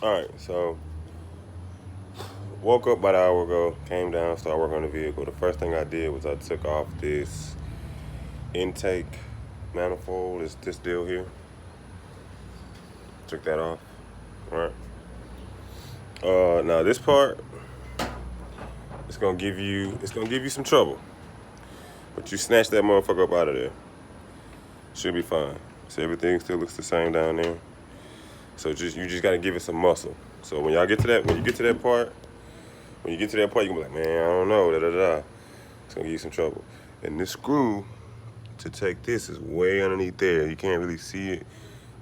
Alright, so woke up about an hour ago, came down, started working on the vehicle. The first thing I did was I took off this intake manifold, this deal here. Took that off. Alright. Now this part, it's gonna give you some trouble. But you snatch that motherfucker up out of there. Should be fine. So everything still looks the same down there. So you just gotta give it some muscle. So when you get to that part, you can be like, man, I don't know, It's gonna give you some trouble. And this screw to take this is way underneath there. You can't really see it.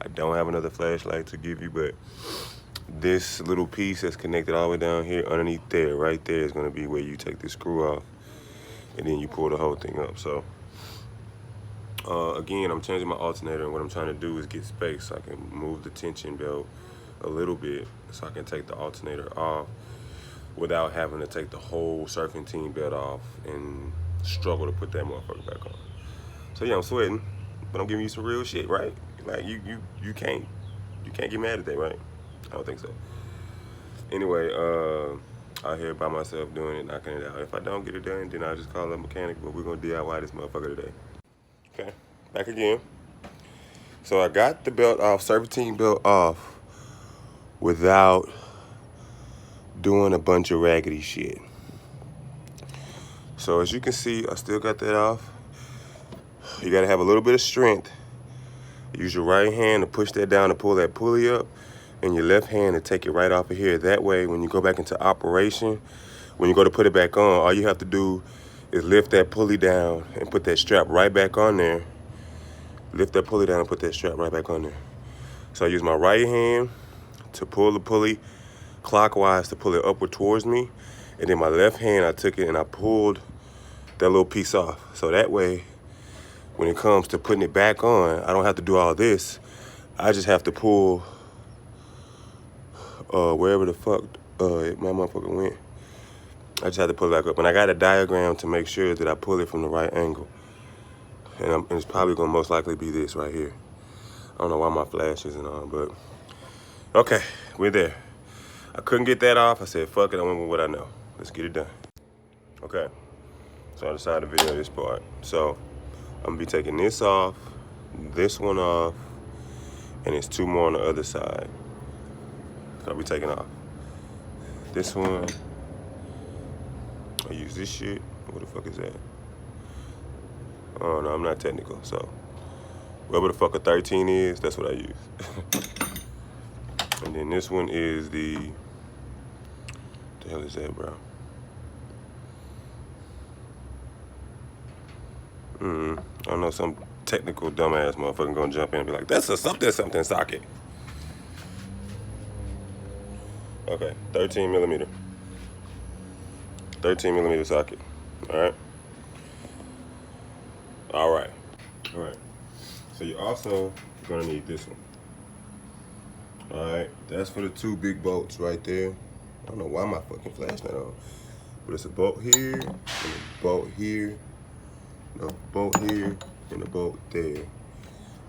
I don't have another flashlight to give you, but this little piece that's connected all the way down here underneath there, right there, is gonna be where you take this screw off and then you pull the whole thing up. So again, I'm changing my alternator, and what I'm trying to do is get space so I can move the tension belt a little bit so I can take the alternator off without having to take the whole serpentine belt off and struggle to put that motherfucker back on. So yeah, I'm sweating, but I'm giving you some real shit, right? Like you can't get mad at that, right? I don't think so. Anyway, out here by myself doing it, knocking it out. If I don't get it done, then I'll just call a mechanic, but we're gonna DIY this motherfucker today. Okay, back again. So I got the belt off, serpentine belt off, without doing a bunch of raggedy shit. So as you can see, I still got that off. You gotta have a little bit of strength. Use your right hand to push that down to pull that pulley up, and your left hand to take it right off of here. That way, when you go back into operation, when you go to put it back on, all you have to do is lift that pulley down and put that strap right back on there. Lift that pulley down and put that strap right back on there. So I use my right hand to pull the pulley clockwise to pull it upward towards me, and then my left hand, I took it and I pulled that little piece off. So that way, when it comes to putting it back on, I don't have to do all this. I just have to pull wherever the fuck my motherfucker went. I just have to pull it back up. And I got a diagram to make sure that I pull it from the right angle. And it's probably gonna most likely be this right here. I don't know why my flash isn't on, but okay, we're there. I couldn't get that off. I said, fuck it, I went with what I know. Let's get it done. Okay, so I decided to video this part. So I'm gonna be taking this off, this one off, and there's two more on the other side. So I'll be taking off this one. I use this shit. What the fuck is that? Oh no, I'm not technical. So whatever the fuck a 13 is, that's what I use. And then this one is the hell is that, bro? I don't know, some technical dumbass motherfucker gonna jump in and be like, that's a something socket. Okay, 13 millimeter. 13 millimeter socket. Alright. Alright. So you're also gonna need this one. Alright, that's for the two big bolts right there. I don't know why my fucking flash not on. But it's a bolt here, and a bolt here, a bolt here, and a bolt there.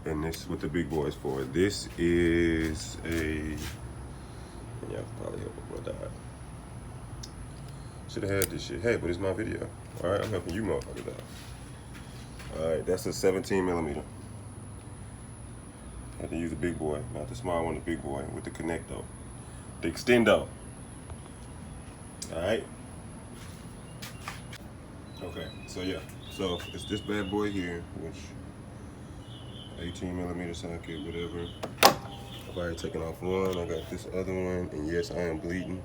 And this is what the big boy is for. This is a, yeah, probably help with my dad. Should have had this shit. Hey, but it's my video. Alright, I'm helping you motherfuckers out. Alright, that's a 17 millimeter. I had to use the big boy, not the small one, the big boy with the connector, the extendo. Alright. Okay, so yeah. So it's this bad boy here, which 18 millimeter socket, whatever. I've already taken off one. I got this other one, and yes, I am bleeding.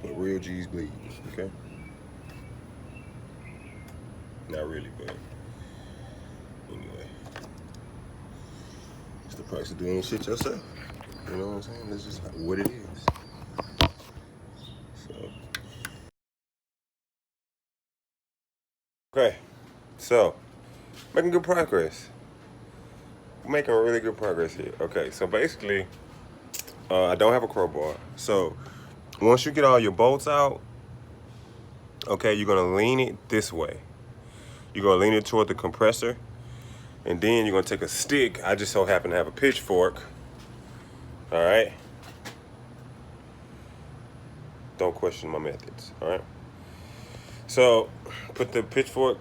But real G's bleed, okay? Not really, but anyway. It's the price of doing shit yourself. You know what I'm saying? That's just what it is. So. Okay, so making good progress. Making really good progress here. Okay, so basically, I don't have a crowbar. So once you get all your bolts out, okay, you're gonna lean it this way. You're gonna lean it toward the compressor, and then you're gonna take a stick. I just so happen to have a pitchfork. All right, don't question my methods, all right? So, put the pitchfork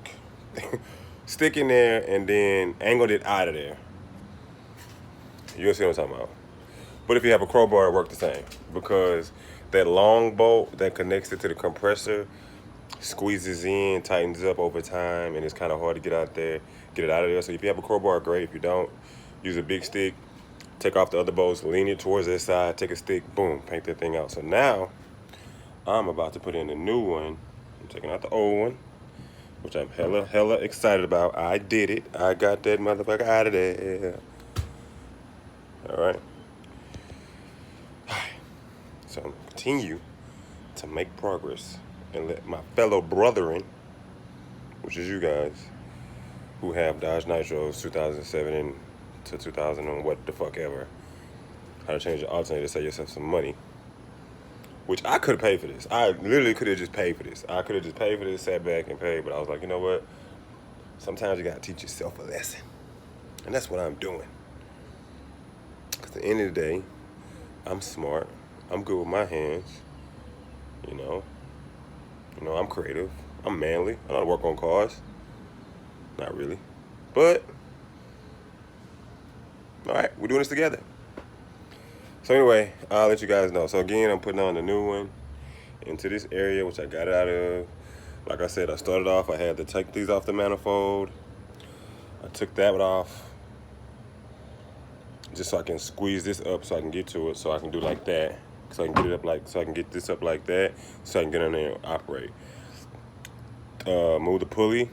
stick in there and then angled it out of there. You'll see what I'm talking about. But if you have a crowbar, it works the same, because that long bolt that connects it to the compressor squeezes in, tightens up over time, and it's kind of hard to get it out of there. So if you have a crowbar, great. If you don't, use a big stick, take off the other bolts, lean it towards this side, take a stick, boom, paint that thing out. So now I'm about to put in a new one. I'm taking out the old one, which I'm hella excited about. I did it. I got that motherfucker out of there. All right. So I'm gonna continue to make progress and let my fellow brethren, which is you guys, who have Dodge Nitros 2007 to 2000 and what the fuck ever, how to change the alternator, save yourself some money. Which I could have paid for this. I literally could have just paid for this. I could have just paid for this, sat back and paid, but I was like, you know what? Sometimes you gotta teach yourself a lesson. And that's what I'm doing. Because at the end of the day, I'm smart. I'm good with my hands. You know, I'm creative. I'm manly. I know how to work on cars. Not really. But, all right, we're doing this together. So anyway, I'll let you guys know. So again, I'm putting on the new one into this area, which I got it out of. Like I said, I started off, I had to take these off the manifold. I took that one off just so I can squeeze this up so I can get to it, so I can do like that. So I can get it up like, so I can get this up like that, so I can get in there and operate. Move the pulley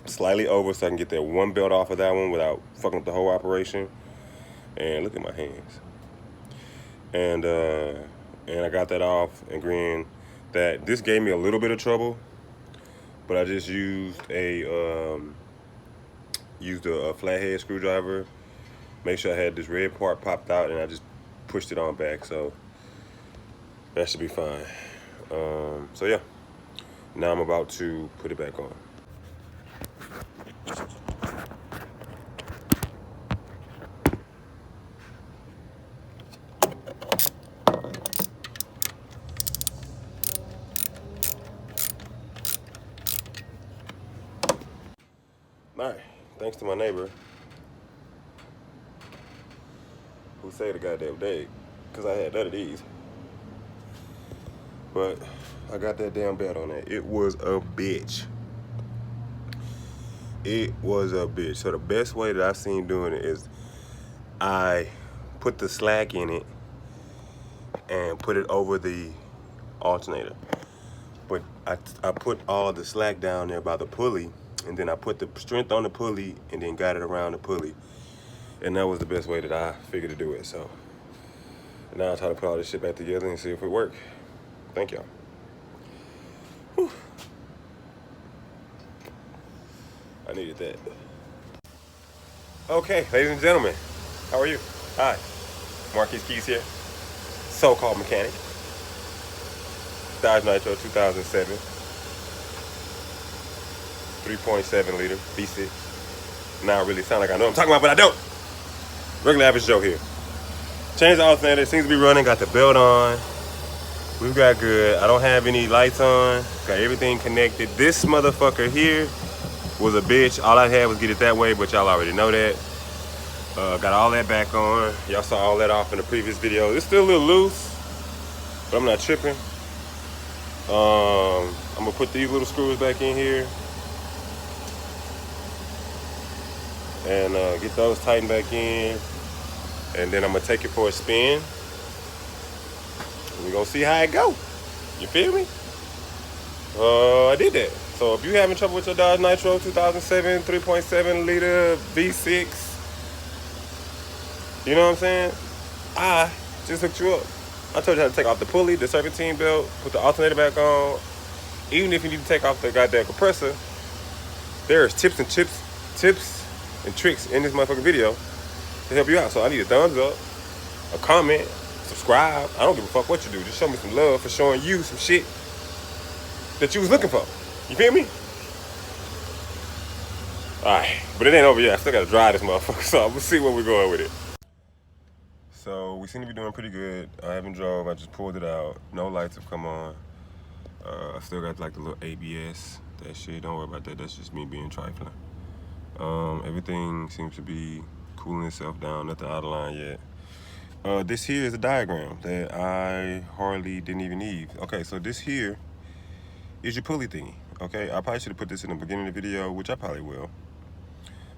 slightly over so I can get that one belt off of that one without fucking up the whole operation. And look at my hands. And I got that off, and agreeing that this gave me a little bit of trouble, but I just used a flathead screwdriver, make sure I had this red part popped out, and I just pushed it on back, so that should be fine. So yeah, now I'm about to put it back on. All right, thanks to my neighbor who saved the goddamn day, because I had none of these. But I got that damn belt on there. It was a bitch. It was a bitch. So the best way that I've seen doing it is I put the slack in it and put it over the alternator. But I put all the slack down there by the pulley, and then I put the strength on the pulley and then got it around the pulley. And that was the best way that I figured to do it. So now I'm trying to put all this shit back together and see if it works. Thank y'all. Whew. I needed that. Okay, ladies and gentlemen, how are you? Hi, Marquis Keys here, so-called mechanic. Dodge Nitro 2007, 3.7 liter V6. Now I really sound like I know what I'm talking about, but I don't. Regular average Joe here. Changed the alternator, seems to be running, got the belt on. We've got good. I don't have any lights on, got everything connected. This motherfucker here was a bitch. All I had was get it that way, but y'all already know that. Got all that back on. Y'all saw all that off in the previous video. It's still a little loose, but I'm not tripping. I'm gonna put these little screws back in here and get those tightened back in, and then I'm gonna take it for a spin. We're gonna see how it go. You feel me? I did that. So if you're having trouble with your Dodge Nitro 2007 3.7 liter V6, you know what I'm saying? I just hooked you up. I told you how to take off the pulley, the serpentine belt, put the alternator back on. Even if you need to take off the goddamn compressor, there's tips and tricks in this motherfucking video to help you out. So I need a thumbs up, a comment, subscribe. I don't give a fuck what you do. Just show me some love for showing you some shit that you was looking for. You feel me? Alright, but it ain't over yet. I still gotta dry this motherfucker, so we'll see where we're going with it. So we seem to be doing pretty good. I haven't drove, I just pulled it out. No lights have come on. I still got like the little ABS. That shit, don't worry about that. That's just me being trifling. Everything seems to be cooling itself down, nothing out of line yet. This here is a diagram that I hardly didn't even need. Okay, so this here is your pulley thingy. Okay, I probably should have put this in the beginning of the video, which I probably will.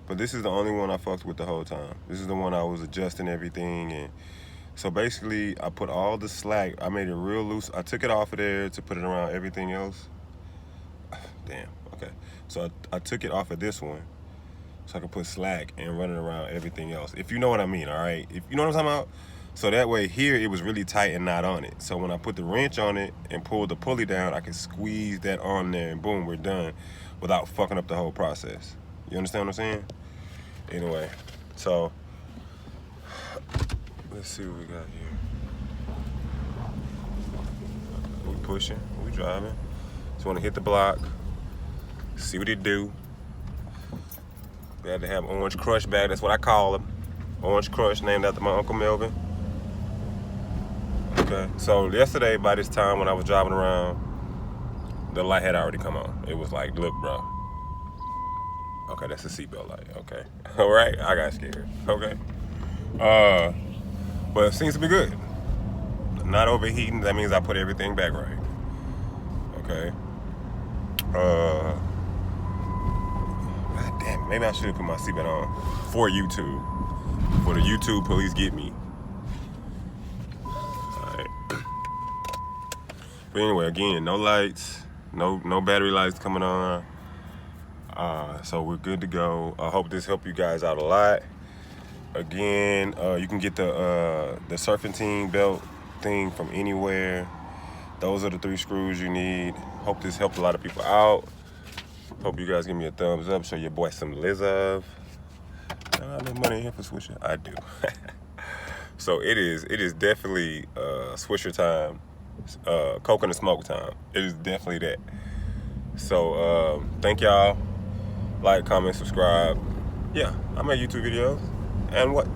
But this is the only one I fucked with the whole time. This is the one I was adjusting everything. And so basically, I put all the slack, I made it real loose. I took it off of there to put it around everything else. Damn, okay. So I took it off of this one so I could put slack and run it around everything else. If you know what I mean, all right? If you know what I'm talking about? So that way here, it was really tight and not on it. So when I put the wrench on it and pulled the pulley down, I could squeeze that on there and boom, we're done without fucking up the whole process. You understand what I'm saying? Anyway, so let's see what we got here. We pushing, we driving. Just want to hit the block, see what it do. We had to have Orange Crush back. That's what I call them. Orange Crush, named after my Uncle Melvin. Okay, so yesterday by this time when I was driving around, the light had already come on. It was like, look, bro. Okay, that's a seatbelt light. Okay, all right. I got scared. Okay, but it seems to be good. Not overheating. That means I put everything back right. Okay. God damn it. Maybe I should have put my seatbelt on for YouTube. For the YouTube police get me. Alright. But anyway, again, no lights, no battery lights coming on. So we're good to go. I hope this helped you guys out a lot. Again, you can get the serpentine belt thing from anywhere. Those are the 3 screws you need. Hope this helped a lot of people out. Hope you guys give me a thumbs up. Show your boy some love. I got no money in here for Swisher. I do. So it is definitely Swisher time, coconut smoke time. It is definitely that. So thank y'all. Like, comment, subscribe. Yeah, I make YouTube videos. And what?